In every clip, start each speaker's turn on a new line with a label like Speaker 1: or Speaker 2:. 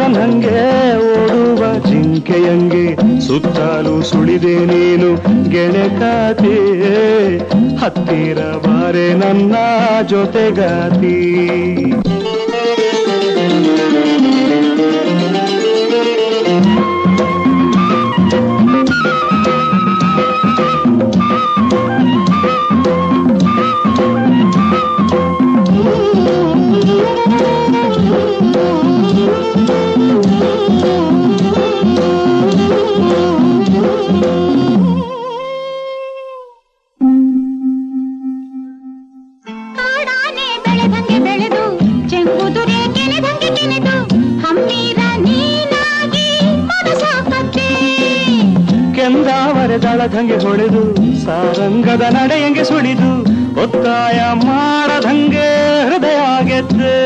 Speaker 1: ಚಂದ್ರನಂಗೆ ಓಡುವ ಜಿಂಕೆಯಂಗೆ ಸುತ್ತಲೂ ಸುಳಿದೆ ನೀನು ಗೆಳೆಗಾತಿ ಹತ್ತಿರ ಬಾರೆ ನನ್ನ ಜೊತೆಗಾತಿ
Speaker 2: ದಳದಂಗೆ ಹೊಳೆದು ಸಾರಂಗದ ನಡೆಯಂಗೆ ಸುಳಿದು ಒತ್ತಾಯ ಮಾಡದಂಗೆ ಹೃದಯ ಗೆದ್ದೆ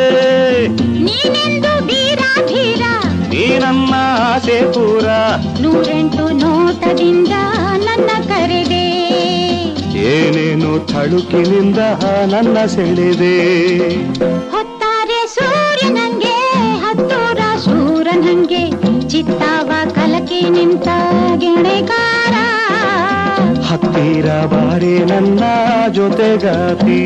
Speaker 3: ನೀನೆಂದು ಧೀರ ಧೀರ
Speaker 2: ನೀ ನನ್ನ ಆಸೆ ಪೂರ
Speaker 3: 108 ನೋಟದಿಂದ ನನ್ನ ಕರೆದೆ
Speaker 2: ಏನೇನು ಥಳುಕಿನಿಂದ ನನ್ನ ಸೆಳೆದೆ
Speaker 3: ಹೊತ್ತಾರೆ ಸೂರ್ಯನಂಗೆ ಹತ್ತೂರ ಸೂರನಂಗೆ ಚಿತ್ತಾವ ಕಲಕಿ ನಿಂತ ಗೆಳೆಗಾರ
Speaker 2: ಹತ್ತಿರ ಬಾರೆ ನನ್ನ ಜೊತೆಗಾತಿ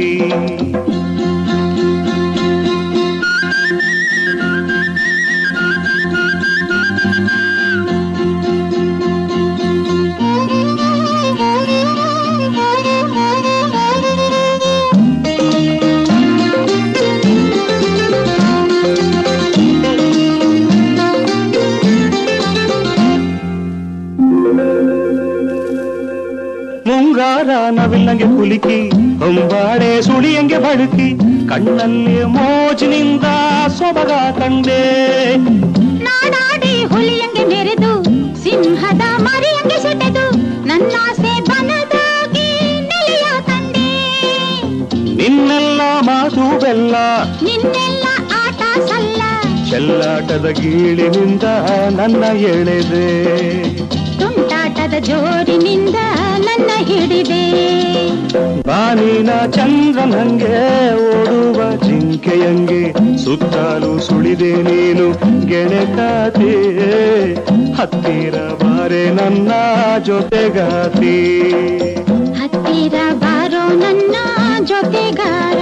Speaker 2: ಮುಂಗಾರ ನವಿಲಂಗೆ ಕುಲಿಕಿ ಹೊಂಬಾಳೆ ಸುಳಿಯಂಗೆ ಬಳುಕಿ ಕಣ್ಣಲ್ಲಿ ಮೋಜಿನಿಂದ ಸೊಬಗ ಕಂಡೆ
Speaker 3: ನಾಡಾಡಿ ಹುಲಿಯಂಗೆ ಮೆರೆದು ಸಿಂಹದ ಮರಿಯಂಗೆ ಸೆಟೆದು ನನ್ನಾಸೆ ಬನದಾಗಿ ನೆಲೆಯ ಕಂಡೆ
Speaker 2: ನಿನ್ನೆಲ್ಲ ಮಾತು ಬೆಲ್ಲ
Speaker 3: ನಿನ್ನೆಲ್ಲ ಆಟ ಸಲ್ಲ
Speaker 2: ಚೆಲ್ಲಾಟದ ಗೀಳಿನಿಂದ ನನ್ನ ಎಳೆದೆ
Speaker 3: ತುಂಟಾಟದ ಜೋರಿನಿಂದ ನನ್ನ ಹಿಡಿದೆ
Speaker 2: ಬಾನಿನ ಚಂದ್ರನಂಗೆ ಓಡುವ ಜಿಂಕೆಯಂಗೆ ಸುತ್ತಲೂ ಸುಳಿದೆ ನೀನು ಗೆಳೆಗಾತಿ ಹತ್ತಿರ ಬಾರೆ ನನ್ನ ಜೊತೆಗಾತಿ
Speaker 3: ಹತ್ತಿರ ಬಾರೋ ನನ್ನ ಜೊತೆಗಾತಿ